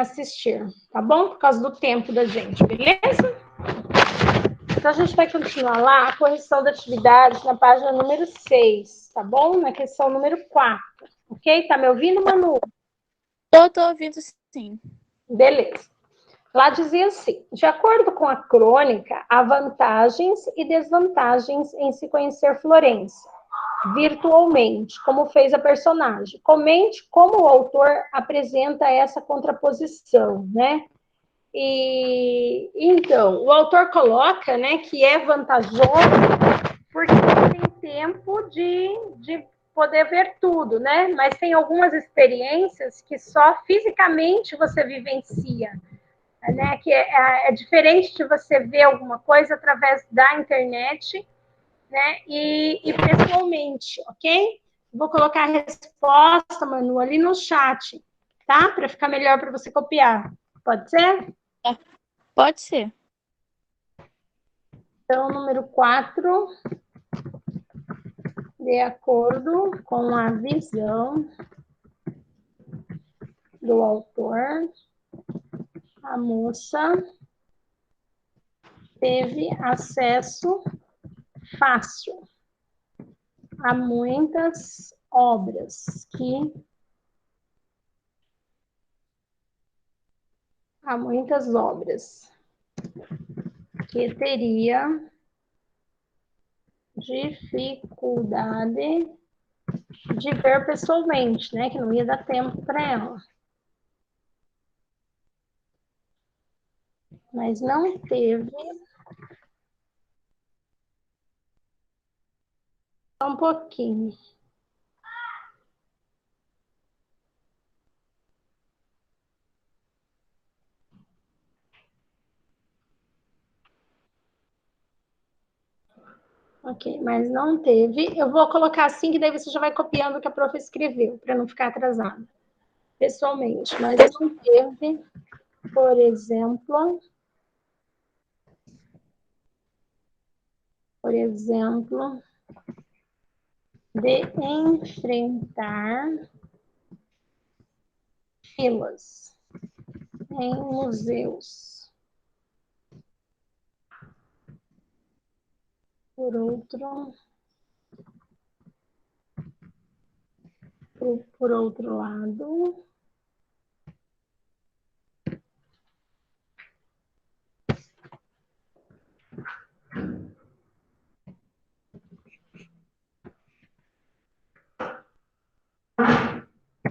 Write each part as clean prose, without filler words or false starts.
assistir, tá bom? Por causa do tempo da gente, beleza? Então, a gente vai continuar lá a correção da atividade na página número 6, tá bom? Na questão número 4, ok? Tá me ouvindo, Manu? Tô ouvindo sim. Beleza. Lá dizia assim: de acordo com a crônica, há vantagens e desvantagens em se conhecer Florência virtualmente, como fez a personagem. Comente como o autor apresenta essa contraposição, né? E então, o autor coloca, né, que é vantajoso porque tem tempo de poder ver tudo, né? Mas tem algumas experiências que só fisicamente você vivencia, né? Que é diferente de você ver alguma coisa através da internet, né? E pessoalmente, ok? Vou colocar a resposta, Manu, ali no chat, tá? Para ficar melhor para você copiar. Pode ser? Pode ser. Então, número 4, de acordo com a visão do autor, a moça teve acesso fácil a muitas obras que teria dificuldade de ver pessoalmente, né? Que não ia dar tempo para ela. Mas não teve um pouquinho. Ok, mas não teve. Eu vou colocar assim, que daí você já vai copiando o que a prof escreveu, para não ficar atrasado. Pessoalmente, mas não teve, por exemplo, de enfrentar filas em museus. Por outro lado,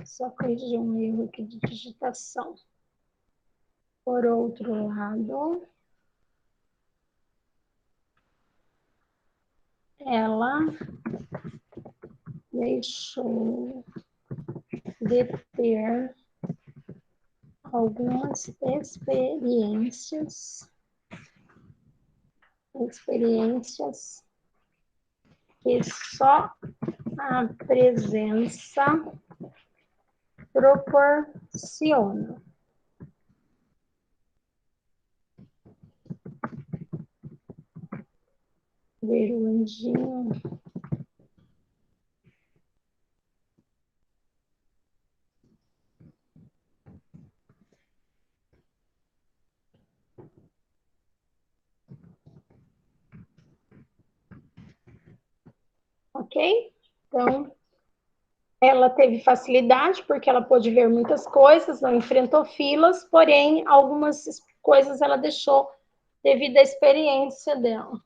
só corrigir um erro aqui de digitação. Por outro lado, ela deixou de ter algumas experiências que só a presença proporciona. Ver o anjinho. Ok? Então, ela teve facilidade porque ela pôde ver muitas coisas, não enfrentou filas, porém, algumas coisas ela deixou devido à experiência dela.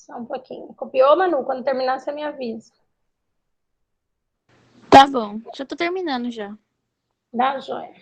Só um pouquinho. Copiou, Manu? Quando terminar, você me avisa. Tá bom. Já tô terminando já. Dá, joia.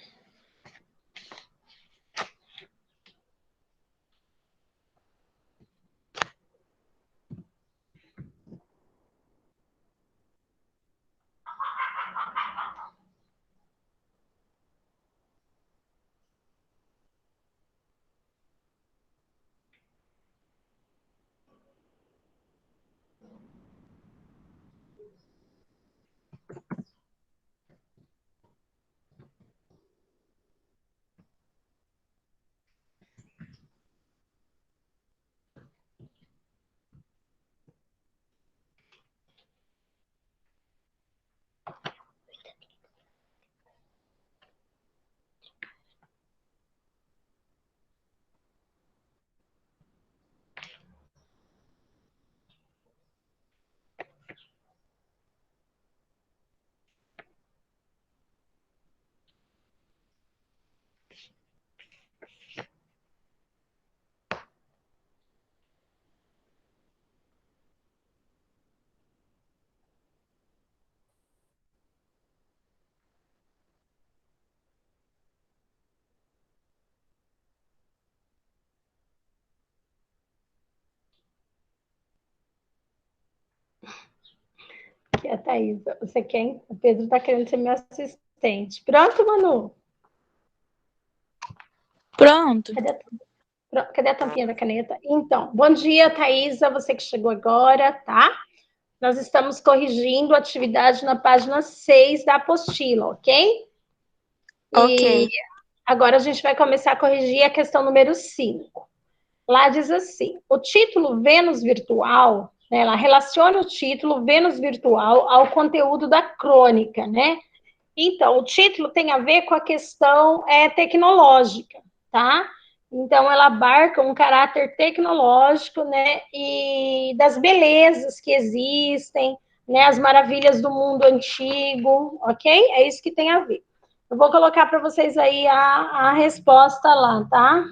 Aqui, a Thaisa. Você quem? O Pedro está querendo ser meu assistente. Pronto, Manu? Pronto. Cadê a tampinha da caneta? Então, bom dia, Thaisa, você que chegou agora, tá? Nós estamos corrigindo a atividade na página 6 da apostila, ok? E Ok. agora a gente vai começar a corrigir a questão número 5. Lá diz assim: o título Vênus Virtual, né, ela relaciona o título Vênus Virtual ao conteúdo da crônica, né? Então, o título tem a ver com a questão tecnológica, tá? Então, ela abarca um caráter tecnológico, né? E das belezas que existem, né? As maravilhas do mundo antigo, ok? É isso que tem a ver. Eu vou colocar para vocês aí a resposta lá, tá?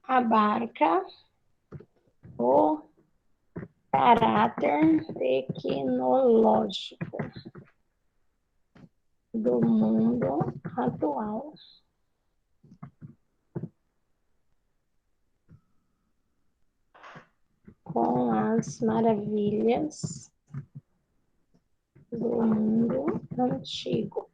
Abarca o caráter tecnológico do mundo atual. Com as maravilhas do mundo antigo.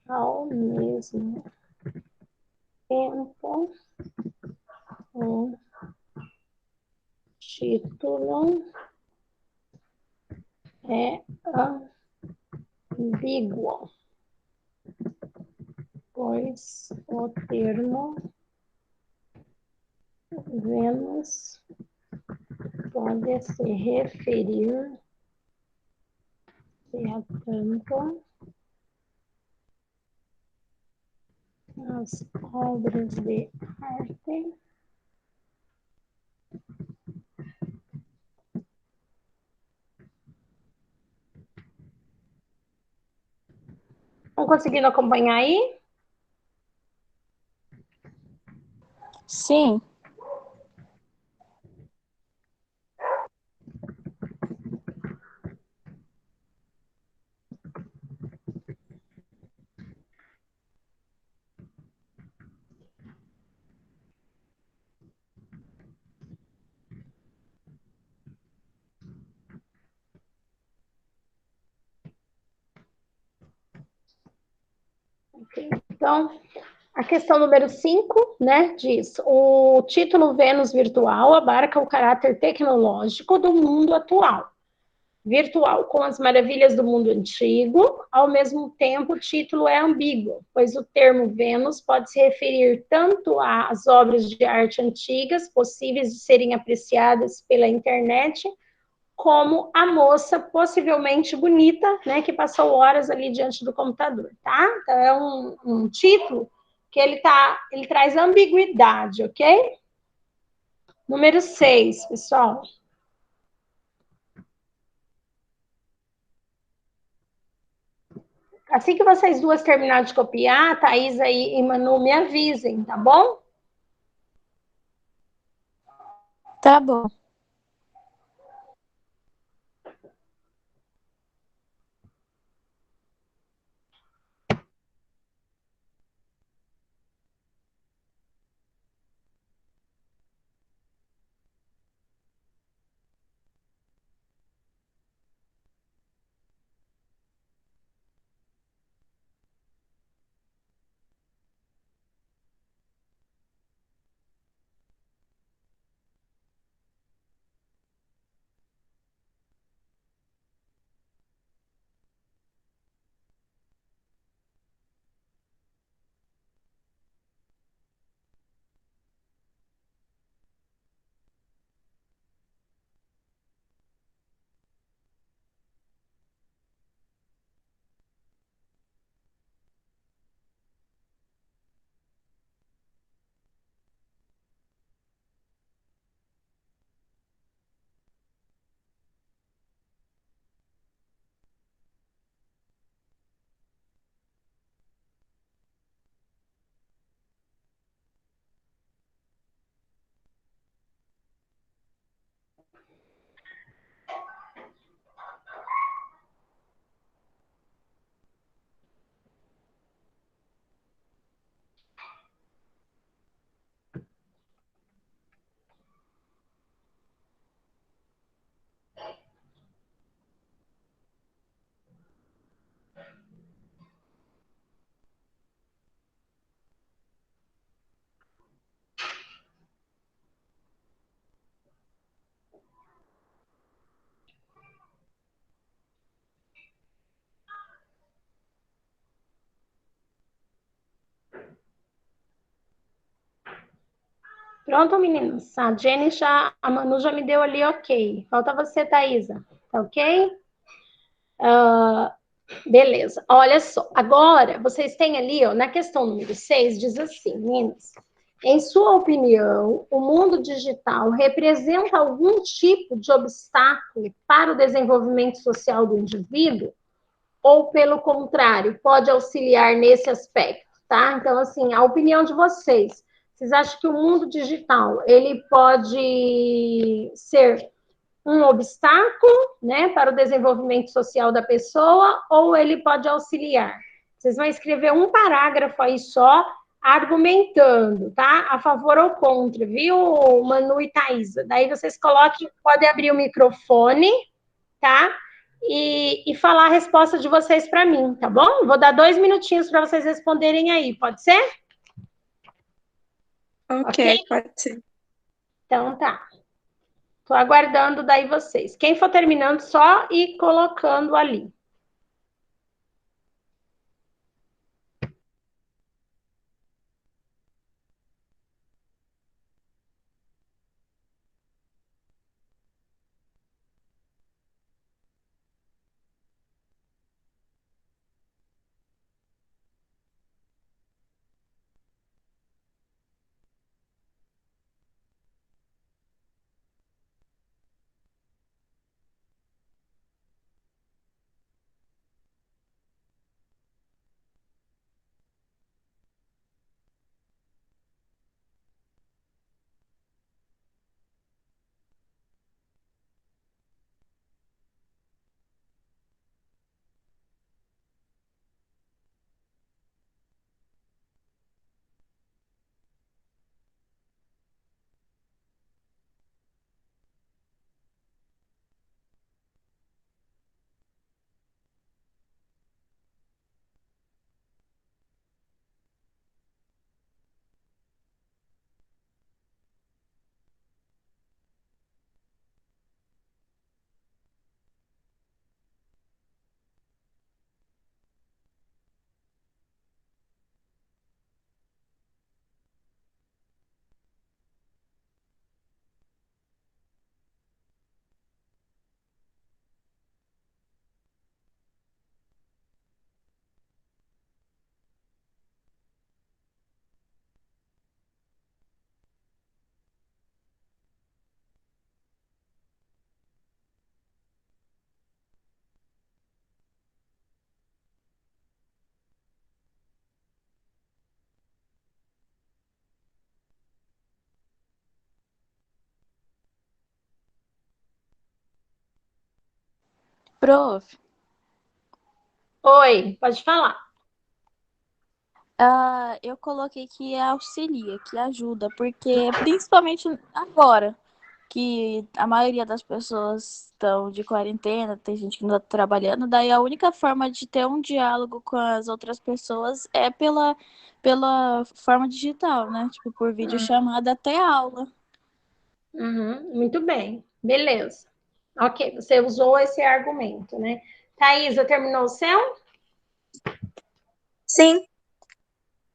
Ao mesmo tempo, o título é ambíguo, pois o termo Vênus pode se referir a tanto as obras de arte Estão conseguindo acompanhar aí? Sim. Então, a questão número 5, né, diz: o título Vênus Virtual abarca o caráter tecnológico do mundo atual. Virtual, com as maravilhas do mundo antigo, ao mesmo tempo o título é ambíguo, pois o termo Vênus pode se referir tanto às obras de arte antigas, possíveis de serem apreciadas pela internet, como a moça possivelmente bonita, né, que passou horas ali diante do computador, tá? Então é um título que ele traz ambiguidade, ok? Número 6, pessoal. Assim que vocês duas terminarem de copiar, Thaís aí e Manu me avisem, tá bom? Tá bom. Pronto, meninos. A Manu já me deu ali ok. Falta você, Thaisa. Tá ok? Beleza. Olha só. Agora, vocês têm ali, ó, na questão número 6, diz assim, meninas. Em sua opinião, o mundo digital representa algum tipo de obstáculo para o desenvolvimento social do indivíduo? Ou, pelo contrário, pode auxiliar nesse aspecto, tá? Então, assim, a opinião de vocês. Vocês acham que o mundo digital, ele pode ser um obstáculo, né, para o desenvolvimento social da pessoa, ou ele pode auxiliar? Vocês vão escrever um parágrafo aí só, argumentando, tá? A favor ou contra, viu, Manu e Thaisa? Daí vocês coloquem, podem abrir o microfone, tá? E falar a resposta de vocês para mim, tá bom? Vou dar 2 minutinhos para vocês responderem aí, pode ser? Ok? Ok, pode ser. Então tá. Tô aguardando daí vocês. Quem for terminando, só ir colocando ali. Prof, Oi, pode falar. eu coloquei que auxilia, que ajuda, porque principalmente agora, que a maioria das pessoas estão de quarentena, tem gente que não está trabalhando, daí a única forma de ter um diálogo com as outras pessoas é pela forma digital, né? Tipo, por videochamada até aula. Muito bem, beleza. Ok, você usou esse argumento, né? Thaisa, terminou o seu? Sim,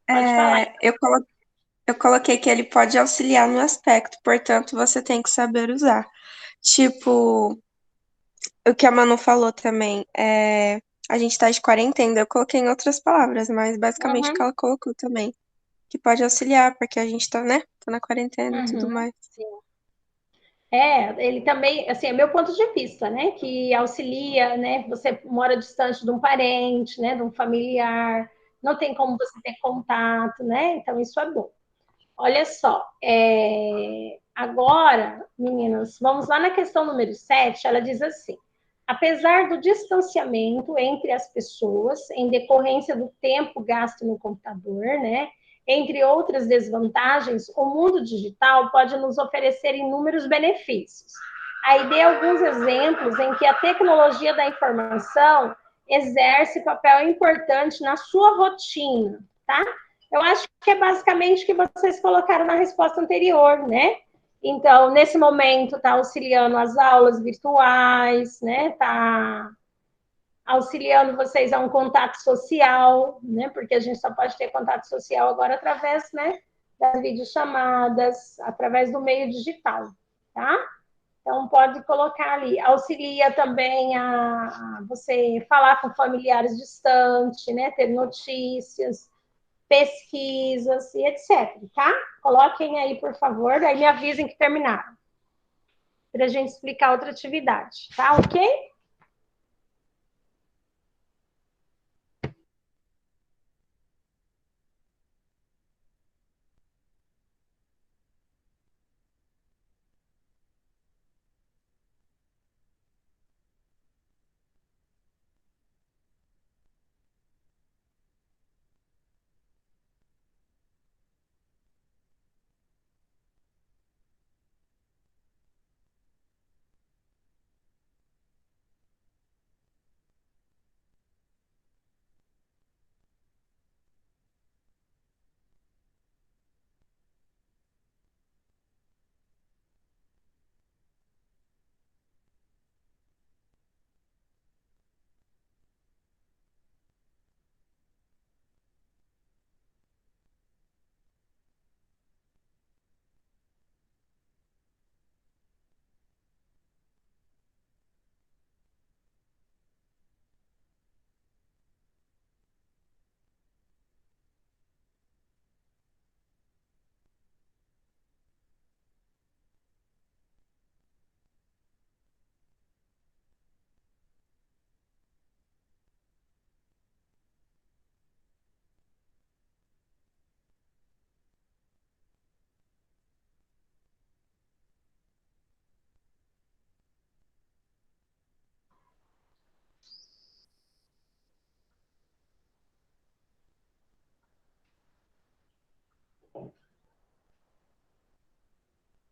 Pode falar. eu coloquei que ele pode auxiliar no aspecto, portanto, você tem que saber usar. Tipo, o que a Manu falou também, a gente tá de quarentena, eu coloquei em outras palavras, mas basicamente o que Uhum, ela colocou também, que pode auxiliar, porque a gente tá, né, tá na quarentena e tudo uhum. mais. Ele também, assim, é meu ponto de vista, né? Que auxilia, né? Você mora distante de um parente, né? De um familiar, não tem como você ter contato, né? Então, isso é bom. Olha só, Agora, meninas, vamos lá na questão número 7, ela diz assim: apesar do distanciamento entre as pessoas, em decorrência do tempo gasto no computador, né? Entre outras desvantagens, o mundo digital pode nos oferecer inúmeros benefícios. Aí dei alguns exemplos em que a tecnologia da informação exerce papel importante na sua rotina, tá? Eu acho que é basicamente o que vocês colocaram na resposta anterior, né? Então, nesse momento, está auxiliando as aulas virtuais, né? Está auxiliando vocês a um contato social, né? Porque a gente só pode ter contato social agora através, né, das videochamadas, através do meio digital, tá? Então, pode colocar ali. Auxilia também a você falar com familiares distantes, né? Ter notícias, pesquisas e etc, tá? Coloquem aí, por favor, aí me avisem que terminaram, para a gente explicar outra atividade, tá? Ok?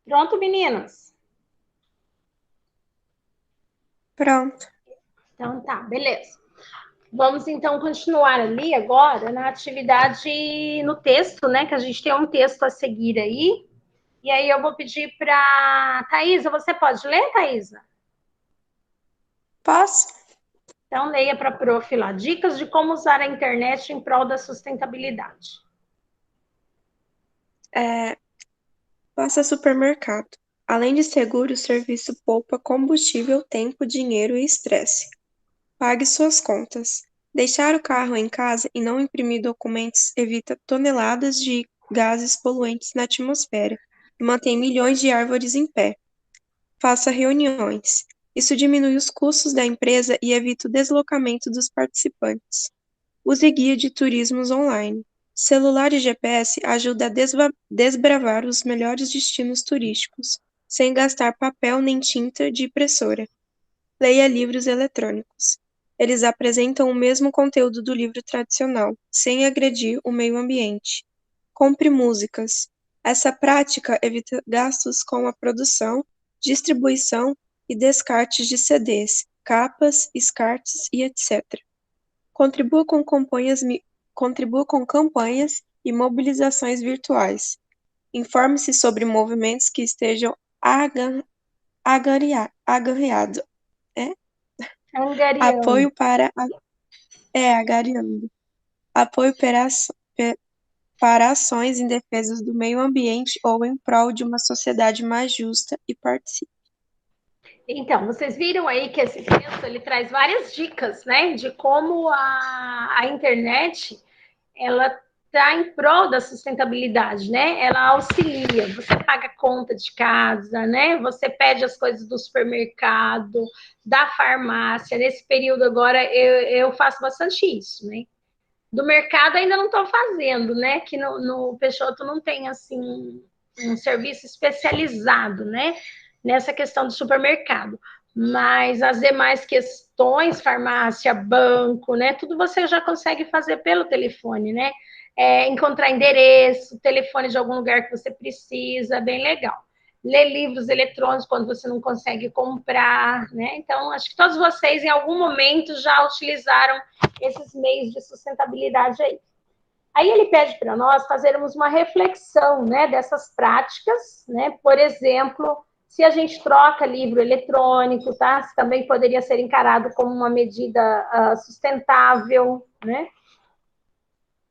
Pronto, meninas? Pronto. Então tá, beleza. Vamos então continuar ali agora na atividade no texto, né? Que a gente tem um texto a seguir aí. E aí eu vou pedir para Thaisa, você pode ler, Thaisa? Posso? Então leia para a prof lá, dicas de como usar a internet em prol da sustentabilidade. Faça supermercado. Além de seguro, o serviço poupa combustível, tempo, dinheiro e estresse. Pague suas contas. Deixar o carro em casa e não imprimir documentos evita toneladas de gases poluentes na atmosfera e mantém milhões de árvores em pé. Faça reuniões. Isso diminui os custos da empresa e evita o deslocamento dos participantes. Use guia de turismos online. Celular e GPS ajuda a desbravar os melhores destinos turísticos, sem gastar papel nem tinta de impressora. Leia livros eletrônicos. Eles apresentam o mesmo conteúdo do livro tradicional, sem agredir o meio ambiente. Compre músicas. Essa prática evita gastos com a produção, distribuição e descartes de CDs, capas, escartes e etc. Contribua com campanhas e mobilizações virtuais. Informe-se sobre movimentos que estejam agarreados. Angariando. Apoio para agariando. Apoio para ações em defesa do meio ambiente ou em prol de uma sociedade mais justa e participe. Então, vocês viram aí que esse texto ele traz várias dicas, né, de como a internet ela está em prol da sustentabilidade, né? Ela auxilia. Você paga conta de casa, né? Você pede as coisas do supermercado, da farmácia. Nesse período agora eu faço bastante isso, né? Do mercado ainda não estou fazendo, né? Que no Peixoto não tem assim um serviço especializado, né? Nessa questão do supermercado. Mas as demais questões, farmácia, banco, né? Tudo você já consegue fazer pelo telefone, né? Encontrar endereço, telefone de algum lugar que você precisa, bem legal. Ler livros eletrônicos quando você não consegue comprar, né? Então, acho que todos vocês, em algum momento, já utilizaram esses meios de sustentabilidade aí. Aí ele pede para nós fazermos uma reflexão, né, dessas práticas, né? Por exemplo, se a gente troca livro eletrônico, tá? Isso também poderia ser encarado como uma medida sustentável, né?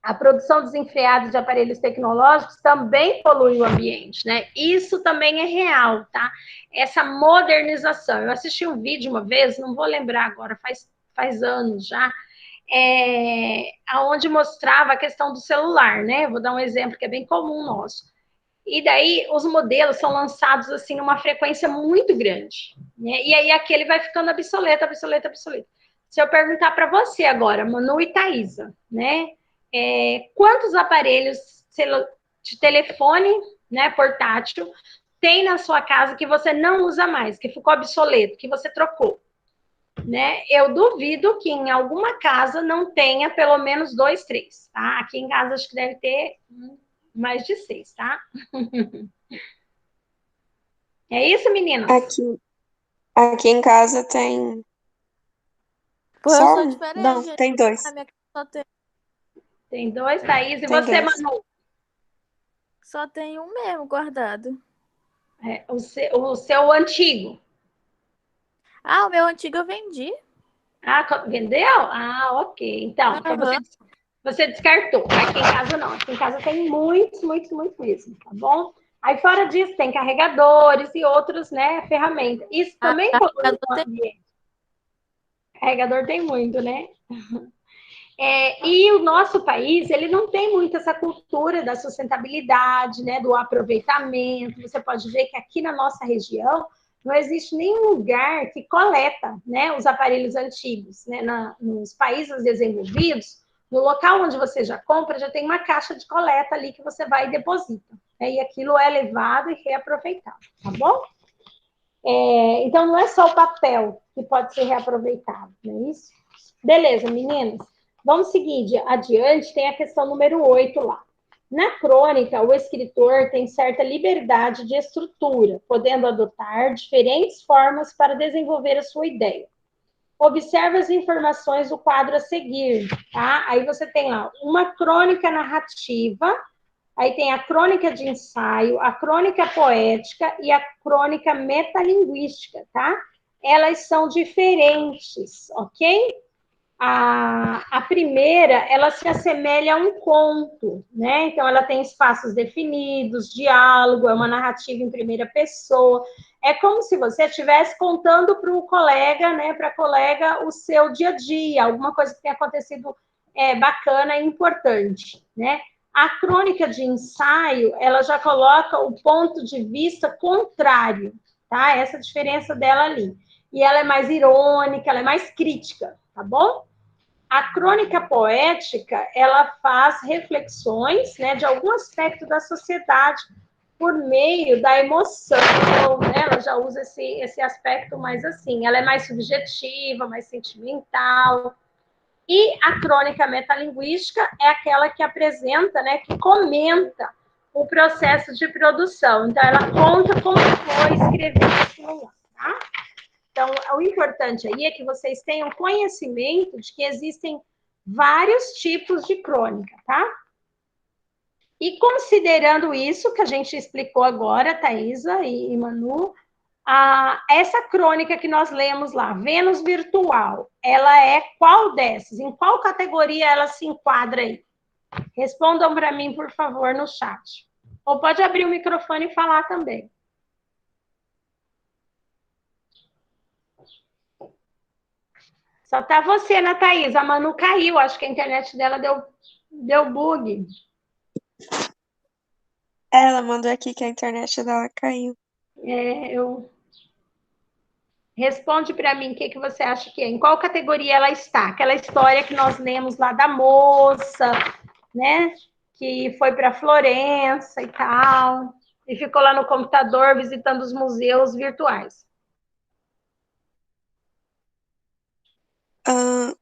A produção desenfreada de aparelhos tecnológicos também polui o ambiente, né? Isso também é real, tá? Essa modernização. Eu assisti um vídeo uma vez, não vou lembrar agora, faz anos já, onde mostrava a questão do celular, né? Vou dar um exemplo que é bem comum nosso. E daí os modelos são lançados assim numa frequência muito grande, né? E aí aquele vai ficando obsoleto. Se eu perguntar para você agora, Manu e Thaisa, né? Quantos aparelhos de telefone, né, portátil, tem na sua casa que você não usa mais, que ficou obsoleto, que você trocou? Né? Eu duvido que em alguma casa não tenha pelo menos 2, 3, tá? Aqui em casa acho que deve ter mais de 6, tá? É isso, meninas? Aqui em casa tem Pô, eu só sou um? Não, diferente. tem 2. Na minha casa Tem 2, Thaís. E Tem você, 2. Manu? só tem um mesmo guardado. O seu antigo. Ah, o meu antigo eu vendi. Ah, vendeu? Ah, ok. Então você descartou. Aqui em casa não. Aqui em casa tem muitos mesmo, tá bom? Aí fora disso tem carregadores e outros, né, ferramentas. Isso Ah, também polui carregador o tem. ambiente. Carregador tem muito, né? E o nosso país, ele não tem muito essa cultura da sustentabilidade, né, do aproveitamento. Você pode ver que aqui na nossa região não existe nenhum lugar que coleta, né, os aparelhos antigos, né, nos países desenvolvidos, no local onde você já compra, já tem uma caixa de coleta ali que você vai e deposita, né, e aquilo é levado e reaproveitado, tá bom? Então, não é só o papel que pode ser reaproveitado, não é isso? Beleza, meninas. Vamos seguir adiante, tem a questão número 8 lá. Na crônica, o escritor tem certa liberdade de estrutura, podendo adotar diferentes formas para desenvolver a sua ideia. Observe as informações do quadro a seguir, tá? Aí você tem lá uma crônica narrativa, aí tem a crônica de ensaio, a crônica poética e a crônica metalinguística, tá? Elas são diferentes, ok? A primeira, ela se assemelha a um conto, né? Então, ela tem espaços definidos, diálogo, é uma narrativa em primeira pessoa. É como se você estivesse contando para o colega, né? Para a colega, o seu dia a dia, alguma coisa que tenha acontecido bacana e importante, né? A crônica de ensaio, ela já coloca o ponto de vista contrário, tá? Essa diferença dela ali. E ela é mais irônica, ela é mais crítica, tá bom? A crônica poética, ela faz reflexões, né, de algum aspecto da sociedade por meio da emoção, né? Ela já usa esse aspecto mais assim, ela é mais subjetiva, mais sentimental. E a crônica metalinguística é aquela que apresenta, né, que comenta o processo de produção. Então, ela conta como foi escrever aquilo lá, tá? Então, o importante aí é que vocês tenham conhecimento de que existem vários tipos de crônica, tá? E considerando isso que a gente explicou agora, Thaisa e Manu, essa crônica que nós lemos lá, Vênus Virtual, ela é qual dessas? Em qual categoria ela se enquadra aí? Respondam para mim, por favor, no chat. Ou pode abrir o microfone e falar também. Só tá você, né, Thaís? A Manu caiu, acho que a internet dela deu bug. Ela mandou aqui que a internet dela caiu. Responde para mim o que você acha que é. Em qual categoria ela está? Aquela história que nós lemos lá da moça, né? Que foi para Florença e tal. E ficou lá no computador visitando os museus virtuais. Ah,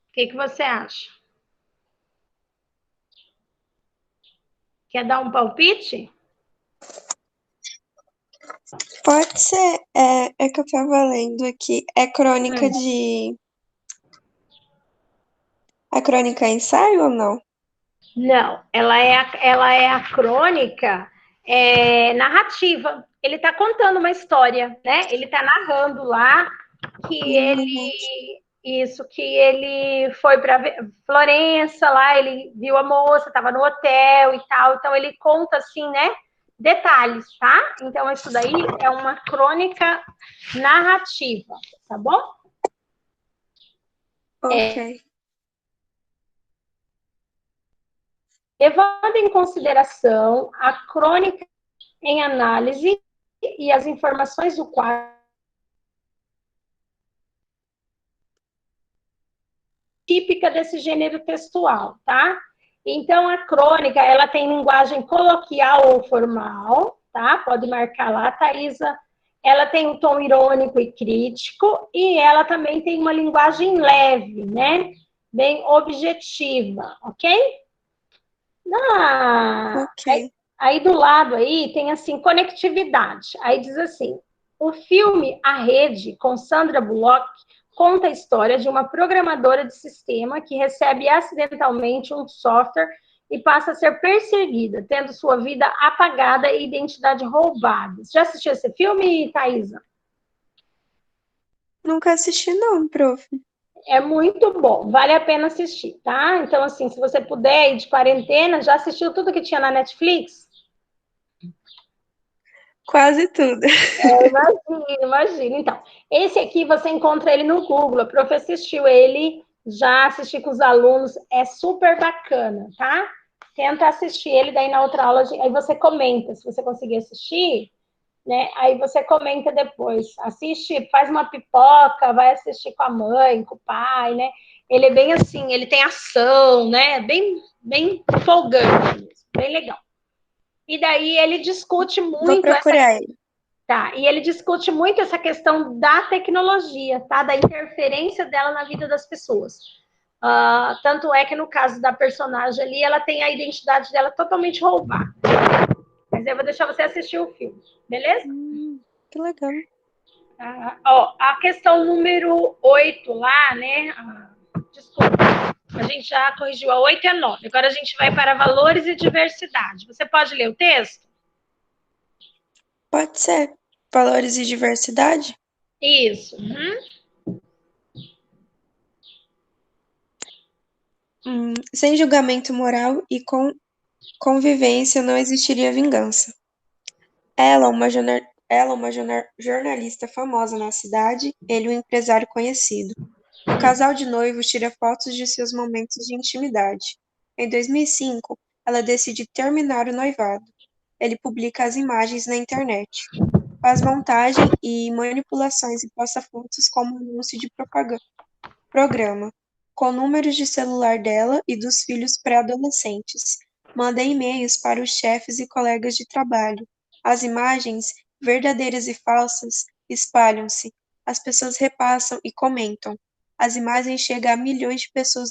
O que você acha? Quer dar um palpite? pode ser. É que eu tava lendo aqui. É crônica ensaio ou não? Não, ela é a crônica narrativa. Ele está contando uma história, né? Ele está narrando lá Uhum. que ele foi para Florença, lá ele viu a moça, estava no hotel e tal. Então ele conta assim, né? Detalhes, tá? Então isso daí é uma crônica narrativa, tá bom? Ok. Levando em consideração a crônica em análise e as informações do quadro típica desse gênero textual, tá? Então, a crônica, ela tem linguagem coloquial ou formal, tá? Pode marcar lá, Thaisa. Ela tem um tom irônico e crítico, e ela também tem uma linguagem leve, né? Bem objetiva, ok? Aí, Ok. aí do lado aí tem assim, conectividade. Aí diz assim: o filme A Rede, com Sandra Bullock, conta a história de uma programadora de sistema que recebe acidentalmente um software e passa a ser perseguida, tendo sua vida apagada e identidade roubada. Já assistiu esse filme, Thaisa? Nunca assisti, não, prof. É muito bom, vale a pena assistir, tá? Então, assim, se você puder ir de quarentena, já assistiu tudo que tinha na Netflix? Quase tudo. Imagina, imagina. Então, esse aqui você encontra ele no Google. A prof assistiu ele, já assisti com os alunos, é super bacana, tá? Tenta assistir ele, daí na outra aula, aí você comenta, se você conseguir assistir, né? Aí você comenta depois. Assiste, faz uma pipoca, vai assistir com a mãe, com o pai, né? Ele é bem assim, ele tem ação, né? Bem folgante, bem legal. E daí ele discute Vou muito essa. procurar ele. Tá, e ele discute muito essa questão da tecnologia, tá? Da interferência dela na vida das pessoas. Tanto é que no caso da personagem ali, ela tem a identidade dela totalmente roubada. Mas eu vou deixar você assistir o filme, beleza? Que legal. A questão número 8 lá, né? Desculpa, a gente já corrigiu a 8 e a 9. Agora a gente vai para valores e diversidade. Você pode ler o texto? Pode ser. Valores e diversidade? Isso. Uhum. Sem julgamento moral e convivência não existiria vingança. Ela, uma jornalista famosa na cidade, ele um empresário conhecido. O casal de noivos tira fotos de seus momentos de intimidade. Em 2005, ela decide terminar o noivado. Ele publica as imagens na internet, faz montagem e manipulações e posta fotos como anúncio de programa, com números de celular dela e dos filhos pré-adolescentes. Manda e-mails para os chefes e colegas de trabalho. As imagens, verdadeiras e falsas, espalham-se. As pessoas repassam e comentam. As imagens chegam a milhões de pessoas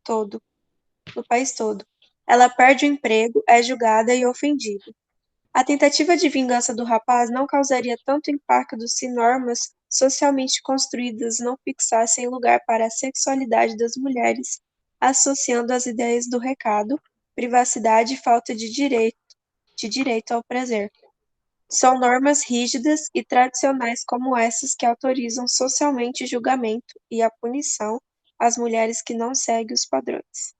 todo, no país todo. Ela perde o emprego, é julgada e ofendida. A tentativa de vingança do rapaz não causaria tanto impacto se normas socialmente construídas não fixassem lugar para a sexualidade das mulheres, associando as ideias do recado, privacidade e falta de direito ao prazer. São normas rígidas e tradicionais como essas que autorizam socialmente o julgamento e a punição às mulheres que não seguem os padrões.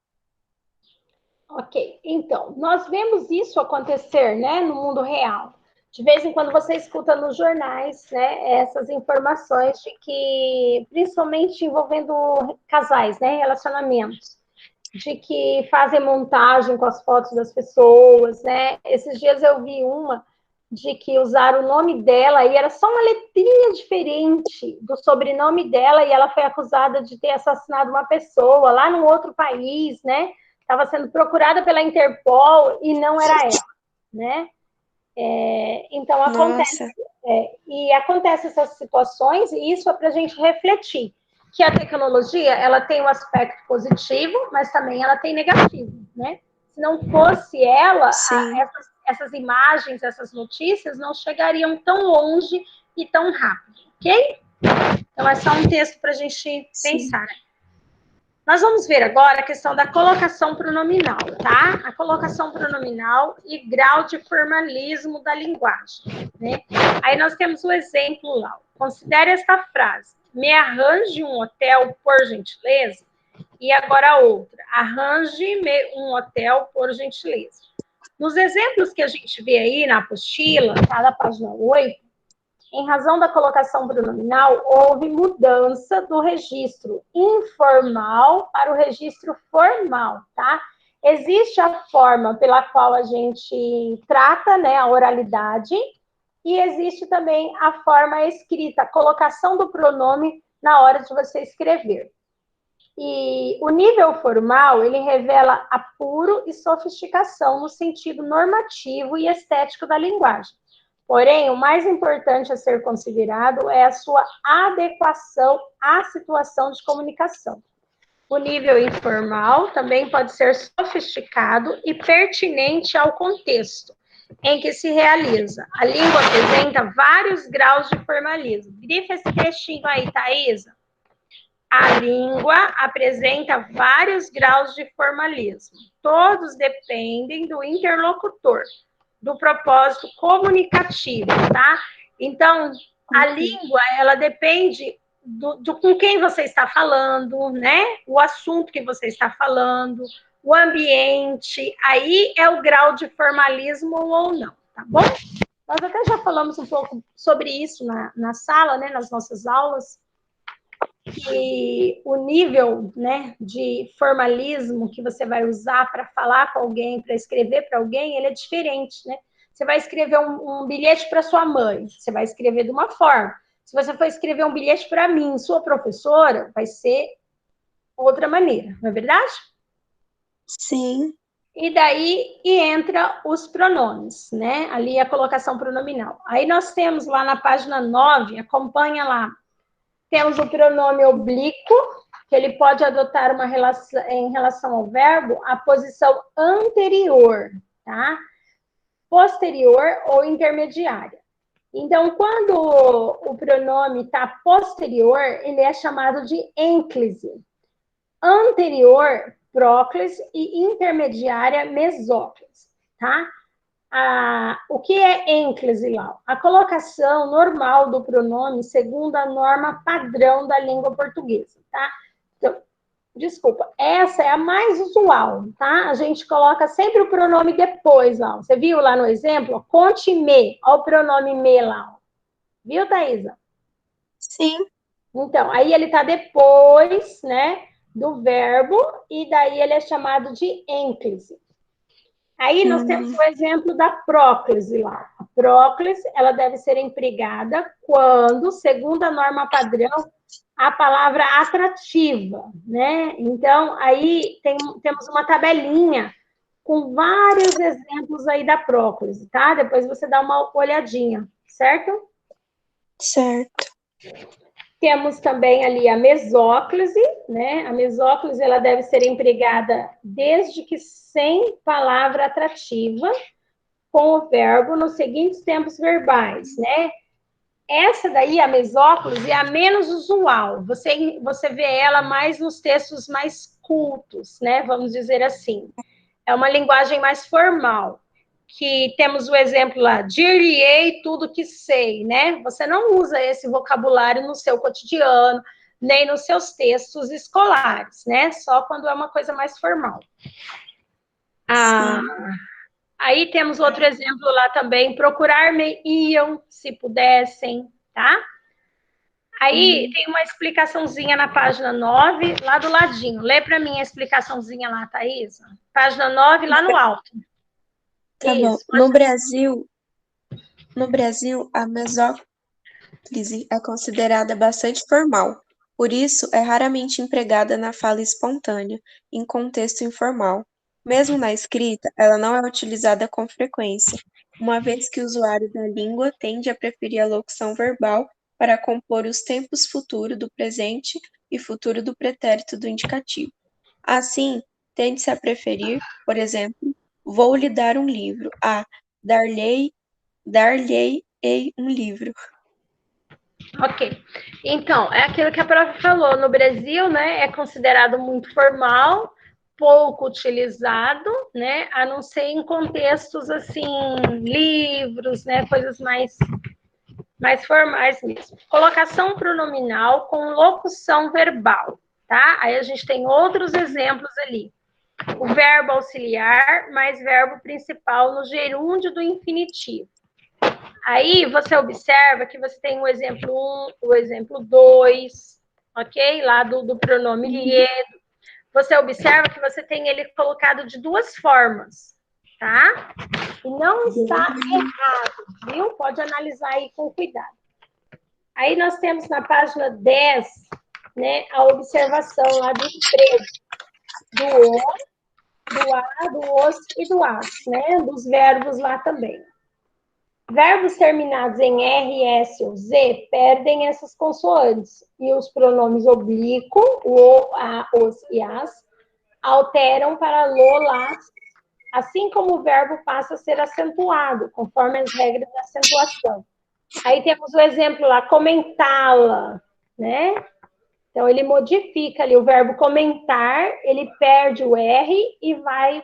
Ok, então, nós vemos isso acontecer, né, no mundo real. De vez em quando você escuta nos jornais, né, essas informações de que, principalmente envolvendo casais, né, relacionamentos, de que fazem montagem com as fotos das pessoas, né. Esses dias eu vi uma de que usaram o nome dela e era só uma letrinha diferente do sobrenome dela e ela foi acusada de ter assassinado uma pessoa lá num outro país, né? Estava sendo procurada pela Interpol e não era ela, né? Então acontece, Nossa, e acontece essas situações e isso é para a gente refletir que a tecnologia ela tem um aspecto positivo, mas também ela tem negativo, né? Se não fosse ela, sim, essas imagens, essas notícias não chegariam tão longe e tão rápido, ok? Então é só um texto para a gente sim. pensar. Nós vamos ver agora a questão da colocação pronominal, tá? A colocação pronominal e grau de formalismo da linguagem, né? Aí nós temos o exemplo lá. Considere esta frase. Me arranje um hotel, por gentileza. E agora a outra. Arranje-me um hotel, por gentileza. Nos exemplos que a gente vê aí na apostila, tá? Na página 8, em razão da colocação pronominal, houve mudança do registro informal para o registro formal, tá? Existe a forma pela qual a gente trata, né, a oralidade, e existe também a forma escrita, a colocação do pronome na hora de você escrever. E o nível formal, ele revela apuro e sofisticação no sentido normativo e estético da linguagem. Porém, o mais importante a ser considerado é a sua adequação à situação de comunicação. O nível informal também pode ser sofisticado e pertinente ao contexto em que se realiza. A língua apresenta vários graus de formalismo. Grifa esse textinho aí, Thaisa. A língua apresenta vários graus de formalismo. Todos dependem do interlocutor, do propósito comunicativo, tá? Então, a língua, ela depende do com quem você está falando, né? O assunto que você está falando, o ambiente, aí é o grau de formalismo ou não, tá bom? Nós até já falamos um pouco sobre isso na sala, né? Nas nossas aulas, que o nível, né, de formalismo que você vai usar para falar com alguém, para escrever para alguém, ele é diferente, né? Você vai escrever um bilhete para sua mãe, você vai escrever de uma forma. Se você for escrever um bilhete para mim, sua professora, vai ser outra maneira, não é verdade? Sim. E daí entra os pronomes, né? Ali a colocação pronominal. Aí nós temos lá na página 9, acompanha lá, temos o pronome oblíquo, que ele pode adotar uma relação, em relação ao verbo, a posição anterior, tá? Posterior ou intermediária. Então, quando o pronome está posterior, ele é chamado de ênclise. Anterior, próclise e intermediária, mesóclise, tá? O que é ênclise lá? A colocação normal do pronome segundo a norma padrão da língua portuguesa, tá? Então, desculpa, essa é a mais usual, tá? A gente coloca sempre o pronome depois lá. Você viu lá no exemplo? Conte-me, olha o pronome me lá. Viu, Thaisa? Sim. Então, aí ele tá depois, né, do verbo, e daí ele é chamado de ênclise. Aí nós temos o exemplo da próclise lá. A próclise, ela deve ser empregada quando, segundo a norma padrão, a palavra atrativa, né? Então, aí temos uma tabelinha com vários exemplos aí da próclise, tá? Depois você dá uma olhadinha, certo? Certo. Temos também ali a mesóclise, né? A mesóclise, ela deve ser empregada desde que sem palavra atrativa, com o verbo nos seguintes tempos verbais, né? Essa daí, a mesóclise, é a menos usual. Você vê ela mais nos textos mais cultos, né? Vamos dizer assim. É uma linguagem mais formal. Que temos o exemplo lá, dir-lhe-ei tudo que sei, né? Você não usa esse vocabulário no seu cotidiano, nem nos seus textos escolares, né? Só quando é uma coisa mais formal. Aí temos outro exemplo lá também, procurar-me-iam, se pudessem, tá? Aí tem uma explicaçãozinha na página 9, lá do ladinho. Lê para mim a explicaçãozinha lá, Thaisa. Página 9, lá no alto. Tá bom. Isso, No Brasil, No Brasil, a mesóclise é considerada bastante formal, por isso é raramente empregada na fala espontânea, em contexto informal. Mesmo na escrita, ela não é utilizada com frequência, uma vez que o usuário da língua tende a preferir a locução verbal para compor os tempos futuro do presente e futuro do pretérito do indicativo. Assim, tende-se a preferir, por exemplo, vou lhe dar um livro, a dar-lhe-ei um livro. Ok. Então, é aquilo que a prof falou. No Brasil, né, é considerado muito formal, pouco utilizado, né, a não ser em contextos assim, livros, né, coisas mais formais mesmo. Colocação pronominal com locução verbal, tá? Aí a gente tem outros exemplos ali. O verbo auxiliar mais verbo principal no gerúndio do infinitivo. Aí você observa que você tem o exemplo 1, o exemplo 2, ok? Lá do pronome lhe. Você observa que você tem ele colocado de duas formas, tá? E não está errado, viu? Pode analisar aí com cuidado. Aí nós temos na página 10, né, a observação lá do emprego, do o, do a, do os e do as, né? Dos verbos lá também. Verbos terminados em R, S ou Z perdem essas consoantes e os pronomes oblíquo, o, a, os e as, alteram para lo, las, assim como o verbo passa a ser acentuado, conforme as regras da acentuação. Aí temos o exemplo lá, comentá-la, né? Então, ele modifica ali o verbo comentar, ele perde o R e vai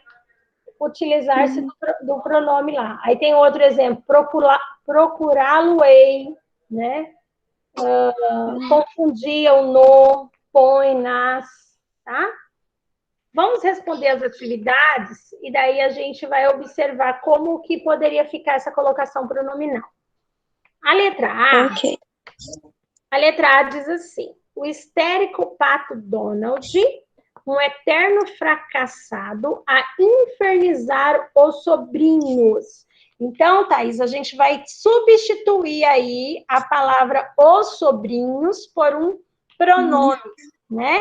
utilizar-se do pronome lá. Aí tem outro exemplo, procurá-lo-ei, né? Confundia o no, põe, nas, tá? Vamos responder as atividades e daí a gente vai observar como que poderia ficar essa colocação pronominal. A letra A, Ok. a letra A diz assim: o histérico pato Donald, um eterno fracassado a infernizar os sobrinhos. Então, Thaís, a gente vai substituir aí a palavra os sobrinhos por um pronome, né?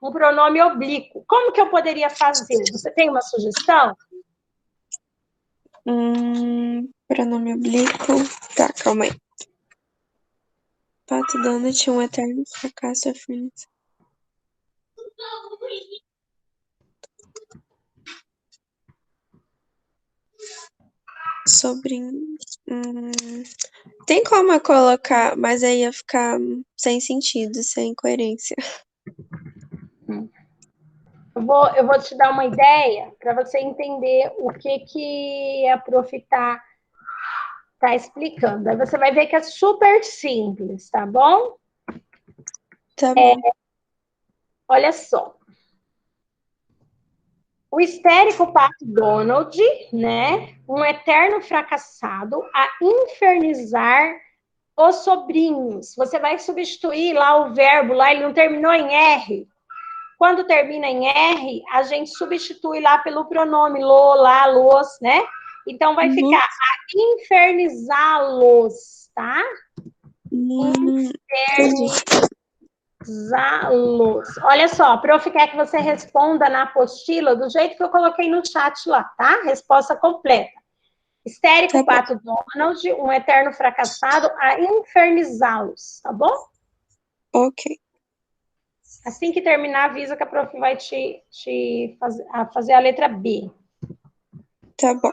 Um pronome oblíquo. Como que eu poderia fazer? Você tem uma sugestão? Pronome oblíquo. Tá, calma aí. Pato Donald, um eterno fracasso afirma. Sobrinho. Tem como eu colocar, mas aí ia ficar sem sentido, sem coerência. Eu vou te dar uma ideia para você entender o que a prof tá explicando. Aí você vai ver que é super simples, tá bom? Tá bom. Olha só. O histérico pato Donald, né? Um eterno fracassado a infernizar os sobrinhos. Você vai substituir lá o verbo, lá ele não terminou em R. Quando termina em R, a gente substitui lá pelo pronome lo, lá, los, né? Então vai ficar a infernizá-los, tá? Infernizá-los. Olha só, a prof quer que você responda na apostila do jeito que eu coloquei no chat lá, tá? Resposta completa. Histérico Tá bom. pato Donald, um eterno fracassado a infernizá-los, tá bom? Ok. Assim que terminar, avisa que a prof vai fazer a letra B. Tá bom.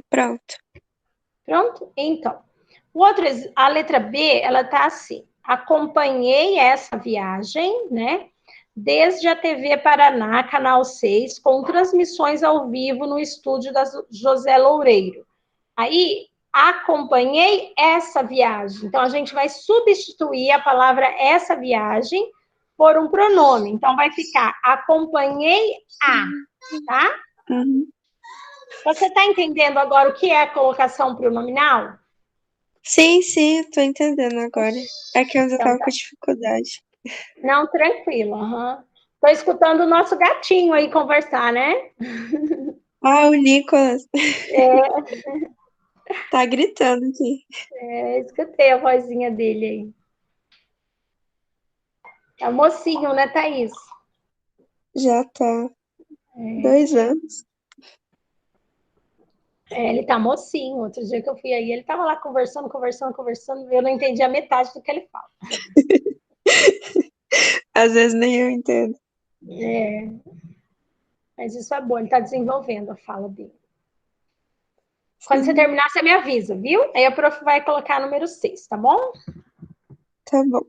Pronto. Pronto? Então, a letra B, ela tá assim. acompanhei essa viagem, né? Desde a TV Paraná, Canal 6, com transmissões ao vivo no estúdio da José Loureiro. Aí, acompanhei essa viagem. Então, a gente vai substituir a palavra essa viagem por um pronome. Então, vai ficar acompanhei a, tá? Uhum. Você está entendendo agora o que é a colocação pronominal? Sim, tô entendendo agora. É que eu ainda Então, tava com dificuldade. não, tranquilo. Estou escutando o nosso gatinho aí conversar, né? Ah, o Nicolas É, tá gritando aqui. escutei a vozinha dele aí. É o mocinho, né, Thaís? Já tá 2 anos. Ele tá mocinho. Outro dia que eu fui aí, ele tava lá conversando. Eu não entendi a metade do que ele fala. Às vezes nem eu entendo. Mas isso é bom, ele tá desenvolvendo a fala dele. Quando você Sim, terminar, você me avisa, viu? Aí a prof vai colocar número 6, tá bom? tá bom.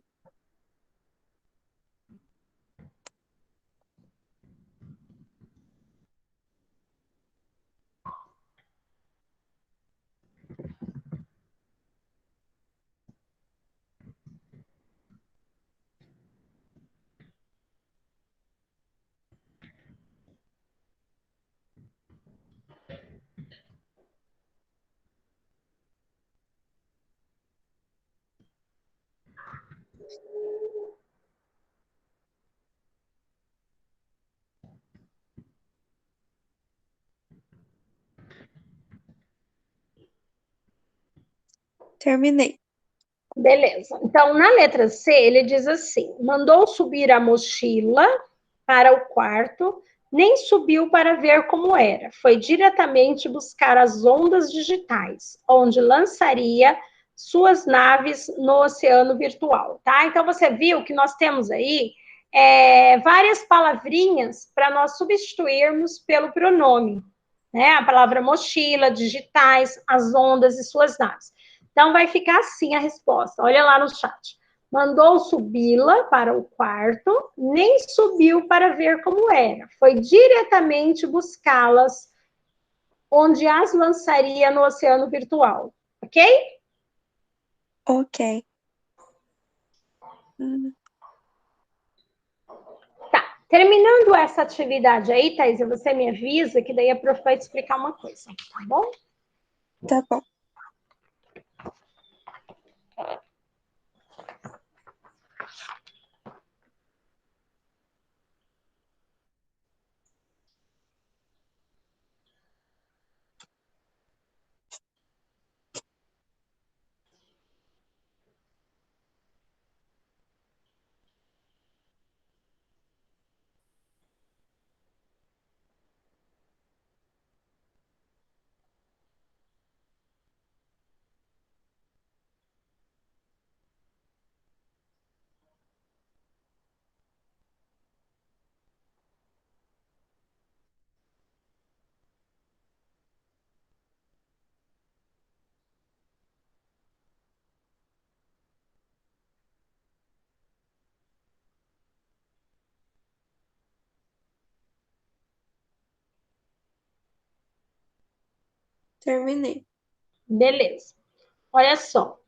Terminei. Beleza. Então, na letra C, ele diz assim: mandou subir a mochila para o quarto, nem subiu para ver como era. Foi diretamente buscar as ondas digitais, onde lançaria suas naves no oceano virtual, tá? Então, você viu que nós temos aí várias palavrinhas para nós substituirmos pelo pronome, né? A palavra mochila, digitais, as ondas e suas naves. Então, vai ficar assim a resposta. Olha lá no chat. Mandou subi-la para o quarto, nem subiu para ver como era. Foi diretamente buscá-las, onde as lançaria no oceano virtual. Ok? Ok. Hum, Tá. Terminando essa atividade aí, Thaisa, você me avisa que daí a prof vai te explicar uma coisa, tá bom? Tá bom. Terminei. Beleza. Olha só.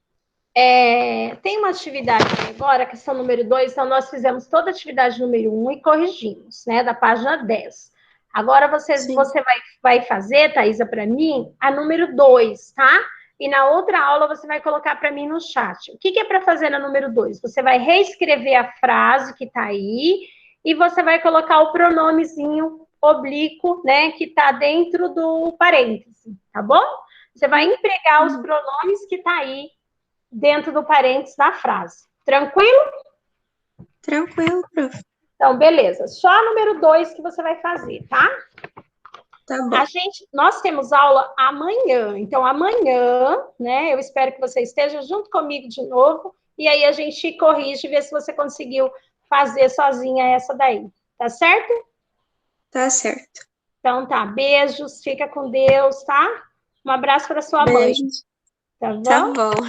Tem uma atividade agora, questão número 2, então nós fizemos toda a atividade número 1 e corrigimos, né, da página 10. Agora Sim. você vai fazer, Thaisa, para mim, a número 2, tá? E na outra aula você vai colocar para mim no chat. O que é para fazer na número 2? Você vai reescrever a frase que está aí e você vai colocar o pronomezinho oblíquo, né, que está dentro do parêntese, tá bom? Você vai empregar os pronomes que está aí dentro do parênteses da frase. Tranquilo? Tranquilo, prof. Então, beleza. Só a número 2 que você vai fazer, tá? Tá bom. Nós temos aula amanhã. Então, amanhã, né? Eu espero que você esteja junto comigo de novo. E aí a gente corrige e vê se você conseguiu fazer sozinha essa daí. Tá certo? Tá certo. Então tá. Beijos, fica com Deus, tá? Um abraço para sua mãe. Beijos. Tá Tá bom? bom.